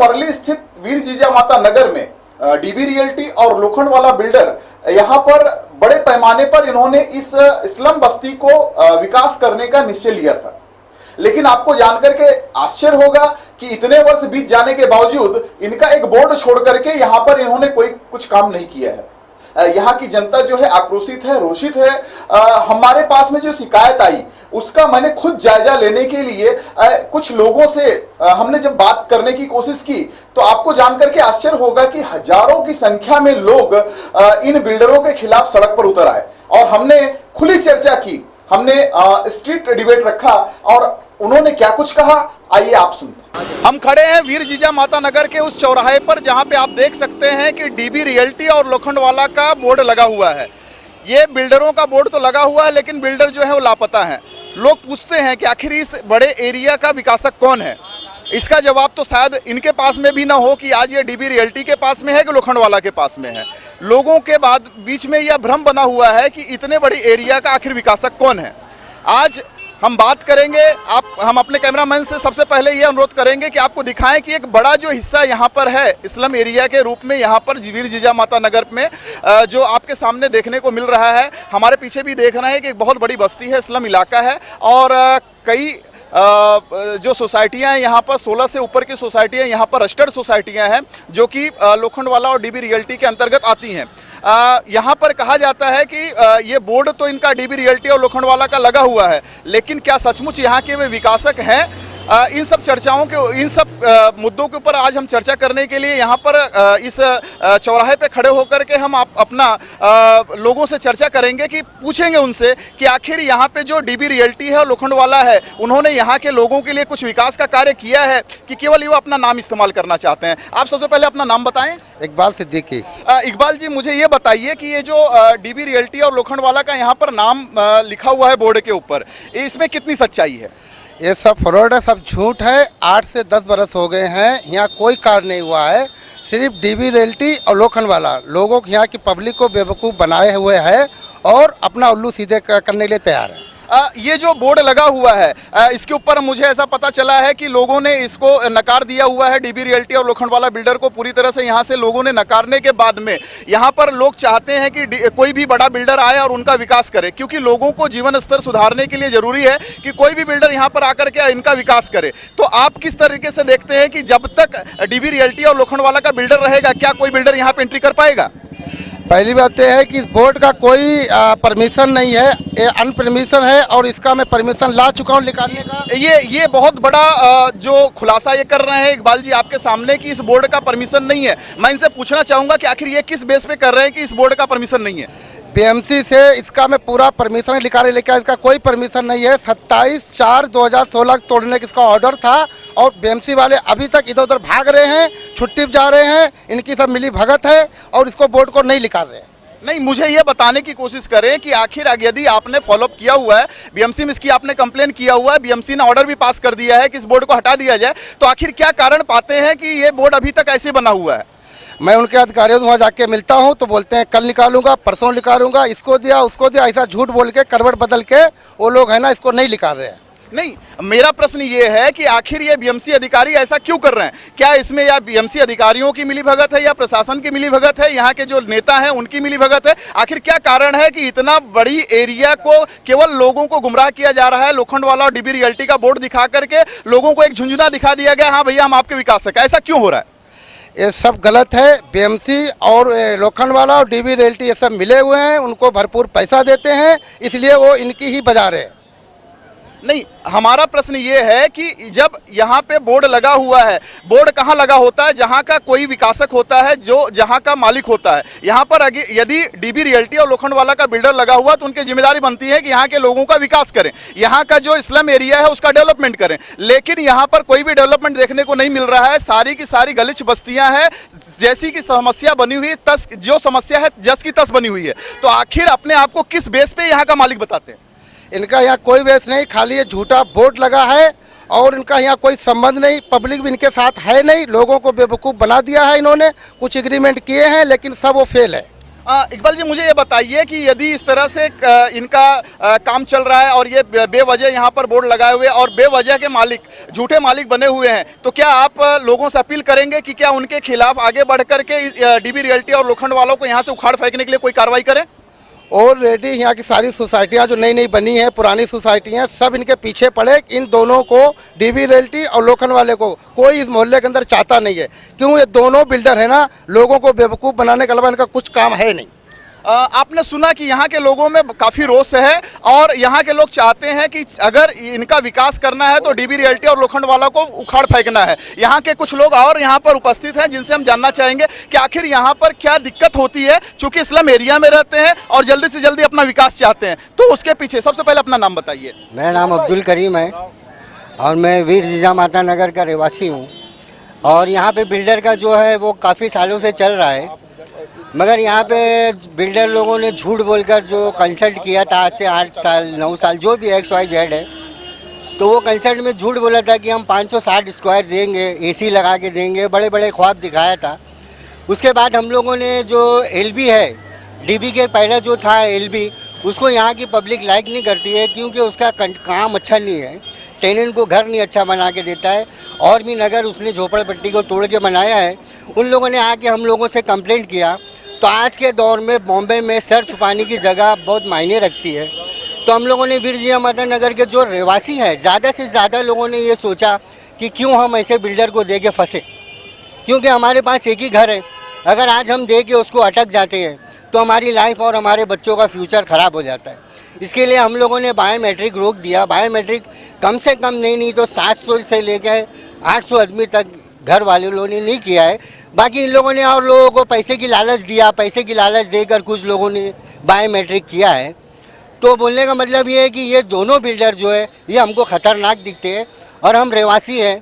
वर्ली स्थित वीर जीजा माता नगर में डीबी रियल्टी और लोखंडवाला बिल्डर यहाँ पर बड़े पैमाने पर इन्होंने इस स्लम बस्ती को विकास करने का निश्चय लिया था। लेकिन आपको जानकर के आश्चर्य होगा कि इतने वर्ष बीत जाने के बावजूद इनका एक बोर्ड छोड़ करके यहाँ पर इन्होंने कोई कुछ काम नहीं किया है। यहाँ की जनता जो है आक्रोशित है, रोषित है। हमारे पास में जो शिकायत आई उसका मैंने खुद जायजा लेने के लिए कुछ लोगों से हमने जब बात करने की कोशिश की तो आपको जानकर के आश्चर्य होगा कि हजारों की संख्या में लोग इन बिल्डरों के खिलाफ सड़क पर उतर आए और हमने खुली चर्चा की, हमने स्ट्रीट डिबेट रखा और उन्होंने क्या कुछ कहा आइए आप सुनते हैं। हम खड़े हैं वीर जीजा माता नगर के उस चौराहे पर जहां पे आप देख सकते हैं कि डीबी रियल्टी और लोखंडवाला का बोर्ड लगा हुआ है। ये बिल्डरों का बोर्ड तो लगा हुआ है लेकिन बिल्डर जो है वो लापता हैं। लोग पूछते हैं कि आखिर इस बड़े एरिया का विकासक कौन है। इसका जवाब तो शायद इनके पास में भी ना हो कि आज ये डीबी रियल्टी के पास में है कि लोखंडवाला के पास में है। लोगों के बाद बीच में यह भ्रम बना हुआ है कि इतने बड़ी एरिया का आखिर विकासक कौन है। आज हम बात करेंगे, हम अपने कैमरामैन से सबसे पहले ये अनुरोध करेंगे कि आपको दिखाएं कि एक बड़ा जो हिस्सा यहाँ पर है इस्लाम एरिया के रूप में यहाँ पर वीर जीजा माता नगर में जो आपके सामने देखने को मिल रहा है। हमारे पीछे भी देख रहे हैं कि एक बहुत बड़ी बस्ती है, इस्लाम इलाका है और कई जो सोसाइटियां हैं यहाँ पर 16 से ऊपर की सोसाइटियां यहाँ पर रजिस्टर्ड सोसाइटियां हैं जो कि लोखंडवाला और डीबी रियल्टी के अंतर्गत आती हैं। यहाँ पर कहा जाता है कि ये बोर्ड तो इनका डीबी रियल्टी और लोखंडवाला का लगा हुआ है, लेकिन क्या सचमुच यहाँ के वे विकासक हैं? इन सब चर्चाओं के, इन सब मुद्दों के ऊपर आज हम चर्चा करने के लिए यहाँ पर इस चौराहे पे खड़े होकर के हम अपना लोगों से चर्चा करेंगे कि पूछेंगे उनसे कि आखिर यहाँ पे जो डीबी रियल्टी है और लोखंडवाला है उन्होंने यहाँ के लोगों के लिए कुछ विकास का कार्य किया है कि केवल वो अपना नाम इस्तेमाल करना चाहते हैं। आप सबसे पहले अपना नाम बताएं। इकबाल सिद्दीकी। इकबाल जी, मुझे ये बताइए कि ये जो डीबी रियल्टी और लोखंडवाला का यहाँ पर नाम लिखा हुआ है बोर्ड के ऊपर, इसमें कितनी सच्चाई है? ये सब फ्रॉड है, सब झूठ है। 8 से 10 बरस हो गए हैं, यहाँ कोई कार्य नहीं हुआ है। सिर्फ डीबी रियल्टी और लोखंडवाला लोगों को, यहाँ की पब्लिक को बेवकूफ़ बनाए हुए है और अपना उल्लू सीधे करने के लिए तैयार है। ये जो बोर्ड लगा हुआ है इसके ऊपर मुझे ऐसा पता चला है कि लोगों ने इसको नकार दिया हुआ है। डीबी रियल्टी और लोखंडवाला बिल्डर को पूरी तरह से यहाँ से लोगों ने नकारने के बाद में यहाँ पर लोग चाहते हैं कि कोई भी बड़ा बिल्डर आए और उनका विकास करे, क्योंकि लोगों को जीवन स्तर सुधारने के लिए जरूरी है कि कोई भी बिल्डर यहाँ पर आकर के इनका विकास करे। तो आप किस तरीके से देखते हैं कि जब तक डीबी रियल्टी और लोखंडवाला का बिल्डर रहेगा क्या कोई बिल्डर यहाँ पर एंट्री कर पाएगा? पहली बात यह है कि बोर्ड का कोई परमिशन नहीं है, ये अनपरमिशन है और इसका मैं परमिशन ला चुका हूँ निकालने का। ये बहुत बड़ा जो खुलासा ये कर रहे हैं इकबाल जी आपके सामने कि इस बोर्ड का परमिशन नहीं है। मैं इनसे पूछना चाहूँगा कि आखिर ये किस बेस पे कर रहे हैं कि इस बोर्ड का परमिशन नहीं है? बीएमसी से इसका मैं पूरा परमिशन निकाले लेकर, इसका कोई परमिशन नहीं है। 27/4/2016 तोड़ने का इसका ऑर्डर था और बीएमसी वाले अभी तक इधर उधर भाग रहे हैं, छुट्टी पे जा रहे हैं, इनकी सब मिली भगत है और इसको बोर्ड को नहीं निकाल रहे हैं। नहीं, मुझे ये बताने की कोशिश करें कि आखिर यदि आपने फॉलोअप किया हुआ है, बीएमसी में इसकी आपने कंप्लेन किया हुआ है, बीएमसी ने ऑर्डर भी पास कर दिया है कि इस बोर्ड को हटा दिया जाए, तो आखिर क्या कारण पाते हैं कि ये बोर्ड अभी तक ऐसे बना हुआ है? मैं उनके अधिकारियों से वहाँ जाके मिलता हूँ तो बोलते हैं कल निकालूंगा, परसों निकालूंगा, इसको दिया उसको दिया, ऐसा झूठ बोल के करवट बदल के वो लोग है ना इसको नहीं निकाल रहे हैं। नहीं, मेरा प्रश्न ये है कि आखिर ये बीएमसी अधिकारी ऐसा क्यों कर रहे हैं? क्या इसमें या बीएमसी अधिकारियों की मिलीभगत है या प्रशासन की मिलीभगत है, यहाँ के जो नेता हैं उनकी मिलीभगत है? आखिर क्या कारण है कि इतना बड़ी एरिया को केवल लोगों को गुमराह किया जा रहा है? लोखंडवाला और डीबी रियल्टी का बोर्ड दिखा करके लोगों को एक झुंझुना दिखा दिया गया, हाँ भैया हम आपके विकासक, ऐसा क्यों हो रहा है? ये सब गलत है। बीएमसी और लोखंडवाला और डीबी रियल्टी ये सब मिले हुए हैं, उनको भरपूर पैसा देते हैं, इसलिए वो इनकी ही बजा रहे हैं। नहीं, हमारा प्रश्न ये है कि जब यहाँ पे बोर्ड लगा हुआ है, बोर्ड कहाँ लगा होता है? जहाँ का कोई विकासक होता है, जो जहाँ का मालिक होता है। यहाँ पर यदि डीबी रियल्टी और लोखंडवाला का बिल्डर लगा हुआ तो उनकी जिम्मेदारी बनती है कि यहाँ के लोगों का विकास करें, यहाँ का जो स्लम एरिया है उसका डेवलपमेंट करें। लेकिन यहाँ पर कोई भी डेवलपमेंट देखने को नहीं मिल रहा है। सारी की सारी गलीच बस्तियाँ हैं, जैसी की समस्या बनी हुई तस, जो समस्या है जस की तस बनी हुई है। तो आखिर अपने आप को किस बेस पे यहाँ का मालिक बताते हैं? इनका यहाँ कोई बेस नहीं, खाली ये झूठा बोर्ड लगा है और इनका यहाँ कोई संबंध नहीं, पब्लिक भी इनके साथ है नहीं, लोगों को बेवकूफ़ बना दिया है इन्होंने। कुछ एग्रीमेंट किए हैं लेकिन सब वो फेल है। इकबाल जी, मुझे ये बताइए कि यदि इस तरह से इनका काम चल रहा है और ये बेवजह यहाँ पर बोर्ड लगाए हुए और बेवजह के मालिक, झूठे मालिक बने हुए हैं, तो क्या आप लोगों से अपील करेंगे कि क्या उनके खिलाफ आगे बढ़ करके डीबी रियल्टी और लोखंड वालों को यहाँ से उखाड़ फेंकने के लिए कोई कार्रवाई करें? ऑलरेडी यहाँ की सारी सोसाइटियाँ जो नई नई बनी हैं, पुरानी सोसाइटियाँ, सब इनके पीछे पड़े। इन दोनों को, डीबी रियल्टी और लोखंड वाले को, कोई इस मोहल्ले के अंदर चाहता नहीं है। क्यों? ये दोनों बिल्डर है ना, लोगों को बेवकूफ़ बनाने के अलावा इनका कुछ काम है नहीं। आपने सुना कि यहाँ के लोगों में काफ़ी रोष है और यहाँ के लोग चाहते हैं कि अगर इनका विकास करना है तो डीबी रियल्टी और लोखंड वाला को उखाड़ फेंकना है। यहाँ के कुछ लोग और यहाँ पर उपस्थित हैं जिनसे हम जानना चाहेंगे कि आखिर यहाँ पर क्या दिक्कत होती है, चूंकि इस्लाम एरिया में रहते हैं और जल्दी से जल्दी अपना विकास चाहते हैं। तो उसके पीछे सबसे पहले अपना नाम बताइए। मेरा नाम अब्दुल करीम है और मैं वीर जीजा माता नगर का रहवासी हूँ। और यहाँ पे बिल्डर का जो है वो काफ़ी सालों से चल रहा है, मगर यहाँ पे बिल्डर लोगों ने झूठ बोलकर जो कंसल्ट किया था आज से 8 साल 9 साल जो भी XYZ है, तो वो कंसल्ट में झूठ बोला था कि हम 560 स्क्वायर देंगे, AC लगा के देंगे, बड़े बड़े ख्वाब दिखाया था। उसके बाद हम लोगों ने जो LB है, DB के पहले जो था LB, उसको यहाँ की पब्लिक लाइक नहीं करती है क्योंकि उसका काम अच्छा नहीं है, टेनेंट को घर नहीं अच्छा बना के देता है। और भी नगर उसने झोपड़पट्टी को तोड़ के बनाया है। उन लोगों ने आके हम लोगों से कंप्लेंट किया। तो आज के दौर में बॉम्बे में सर छुपाने की जगह बहुत मायने रखती है। तो हम लोगों ने वीर जीजा माता नगर के जो रहवासी हैं, ज़्यादा से ज़्यादा लोगों ने ये सोचा कि क्यों हम ऐसे बिल्डर को दे के फंसे, क्योंकि हमारे पास एक ही घर है। अगर आज हम दे के उसको अटक जाते हैं तो हमारी लाइफ और हमारे बच्चों का फ्यूचर ख़राब हो जाता है। इसके लिए हम लोगों ने बायोमेट्रिक रोक दिया। बायोमेट्रिक कम से कम नहीं तो 700 से लेकर 800 आदमी तक घर वाले लोगों ने नहीं किया है। बाकी इन लोगों ने और लोगों को पैसे की लालच दिया, पैसे की लालच देकर कुछ लोगों ने बायोमेट्रिक किया है। तो बोलने का मतलब ये है कि ये दोनों बिल्डर जो है ये हमको ख़तरनाक दिखते हैं और हम रहवासी हैं,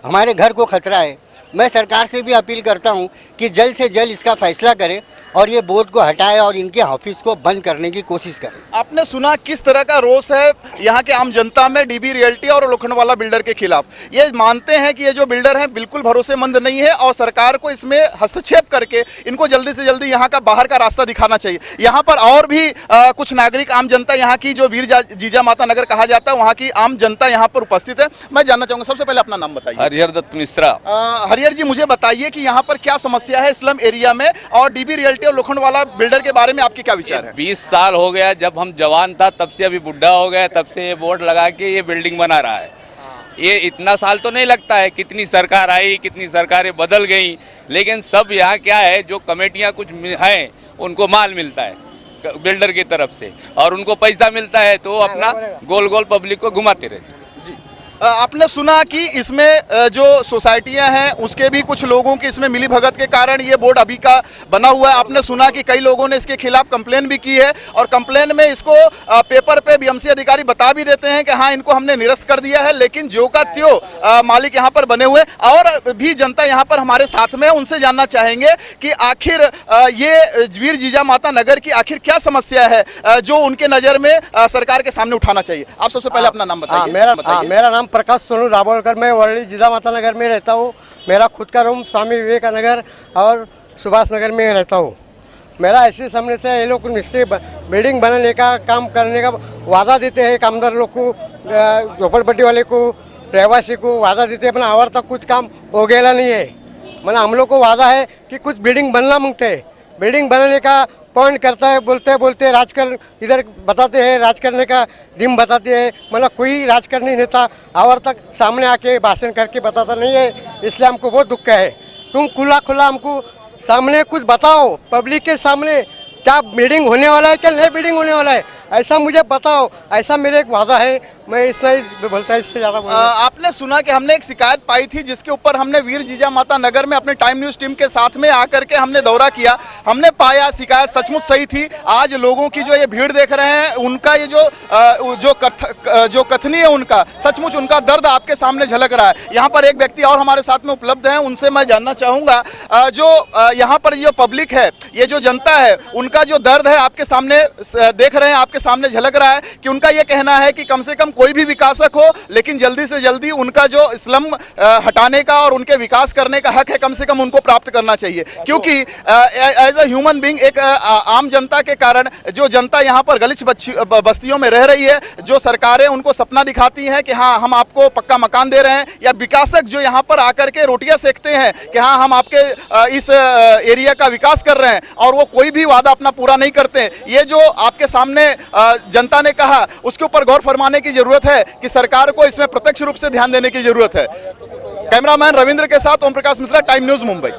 हमारे घर को खतरा है। मैं सरकार से भी अपील करता हूं कि जल्द से जल्द इसका फैसला करें और ये बोर्ड को हटाए और इनके ऑफिस को बंद करने की कोशिश करें। आपने सुना किस तरह का रोष है यहाँ के आम जनता में डीबी रियल्टी और लोखंडवाला बिल्डर के खिलाफ। ये मानते हैं कि ये जो बिल्डर हैं बिल्कुल भरोसेमंद नहीं है और सरकार को इसमें हस्तक्षेप करके इनको जल्दी से जल्दी यहाँ का बाहर का रास्ता दिखाना चाहिए। यहाँ पर और भी कुछ नागरिक, आम जनता, यहाँ की जो वीर जीजा माता नगर कहा जाता है वहाँ की आम जनता यहाँ पर उपस्थित है। मैं जानना चाहूँगा, सबसे पहले अपना नाम बताइए। हरिहर दत्त मिश्रा। हरिहर जी, मुझे बताइए कि यहाँ पर क्या समस्या है स्लम एरिया में और डीबी रियल्टी और लोखंडवाला बिल्डर के बारे में आपके क्या विचार है? 20 साल हो गया, जब हम जवान था तब से अभी बुढ़ा हो गया, तब से ये बोर्ड लगा के ये बिल्डिंग बना रहा है। ये इतना साल तो नहीं लगता है, कितनी सरकार आई, कितनी सरकारें बदल गई, लेकिन सब यहाँ क्या है, जो कमेटियाँ कुछ हैं उनको माल मिलता है बिल्डर की तरफ से और उनको पैसा मिलता है तो अपना गोल गोल पब्लिक को घुमाते रहते। आपने सुना कि इसमें जो सोसाइटियां हैं उसके भी कुछ लोगों की इसमें मिली भगत के कारण ये बोर्ड अभी का बना हुआ है। आपने सुना कि कई लोगों ने इसके खिलाफ कंप्लेन भी की है और कंप्लेन में इसको पेपर पे बीएमसी अधिकारी बता भी देते हैं कि हाँ, इनको हमने निरस्त कर दिया है, लेकिन जो का त्यों मालिक यहाँ पर बने हुए और भी जनता यहाँ पर हमारे साथ में, उनसे जानना चाहेंगे कि आखिर ये वीर जीजा माता नगर की आखिर क्या समस्या है जो उनके नज़र में सरकार के सामने उठाना चाहिए। आप सबसे पहले अपना नाम बताइए। मेरा नाम प्रकाश सोनू दाभोलकर, मैं वर्ली जीजा माता नगर में रहता हूँ। मेरा खुद का रूम स्वामी विवेकानगर और सुभाष नगर में रहता हूँ। मेरा ऐसे सामने से ये लोग निश्चय बिल्डिंग बनाने का काम करने का वादा देते हैं, कामदार लोग को, झोपड़पट्टी वाले को, रहवासी को वादा देते हैं, अपना आवर तक कुछ काम हो गया नहीं है। मतलब हम लोग को वादा है कि कुछ बिल्डिंग बनना मांगते हैं, बिल्डिंग बनाने का पॉइंट करता है, बोलते राजकारण इधर बताते हैं, राज करने का डिम बताते हैं। मतलब कोई राजकारणी नेता आवर तक सामने आके भाषण करके बताता नहीं है, इसलिए हमको बहुत दुख है। तुम खुला हमको सामने कुछ बताओ, पब्लिक के सामने क्या बिल्डिंग होने वाला है, क्या नहीं बिल्डिंग होने वाला है, ऐसा मुझे बताओ। ऐसा मेरा एक वादा है, मैं इतना ही बोलता है, इससे ज़्यादा आपने सुना कि हमने एक शिकायत पाई थी जिसके ऊपर हमने वीर जीजा माता नगर में अपने टाइम न्यूज़ टीम के साथ में आकर के हमने दौरा किया। हमने पाया शिकायत सचमुच सही थी। आज लोगों की जो ये भीड़ देख रहे हैं, उनका ये जो कथनी है, उनका सचमुच उनका दर्द आपके सामने झलक रहा है। यहाँ पर एक व्यक्ति और हमारे साथ में उपलब्ध हैं, उनसे मैं जानना चाहूँगा, जो यहाँ पर जो पब्लिक है, ये जो जनता है, उनका जो दर्द है आपके सामने देख रहे हैं, आपके सामने झलक रहा है कि उनका ये कहना है कि कम से कम कोई भी विकासक हो, लेकिन जल्दी से जल्दी उनका जो स्लम हटाने का और उनके विकास करने का हक है, कम से कम उनको प्राप्त करना चाहिए। क्योंकि एज अ ह्यूमन बीइंग, एक आम जनता के कारण जो जनता यहाँ पर गलिच बस्तियों में रह रही है, जो सरकारें उनको सपना दिखाती हैं कि हाँ हम आपको पक्का मकान दे रहे हैं, या विकासक जो यहाँ पर आकर के रोटियां सेकते हैं कि हाँ हम आपके इस एरिया का विकास कर रहे हैं, और वो कोई भी वादा अपना पूरा नहीं करते। ये जो आपके सामने जनता ने कहा, उसके ऊपर गौर फरमाने की जरूरत है कि सरकार को इसमें प्रत्यक्ष रूप से ध्यान देने की जरूरत है। कैमरामैन रविंद्र के साथ ओम प्रकाश मिश्रा, टाइम न्यूज, मुंबई।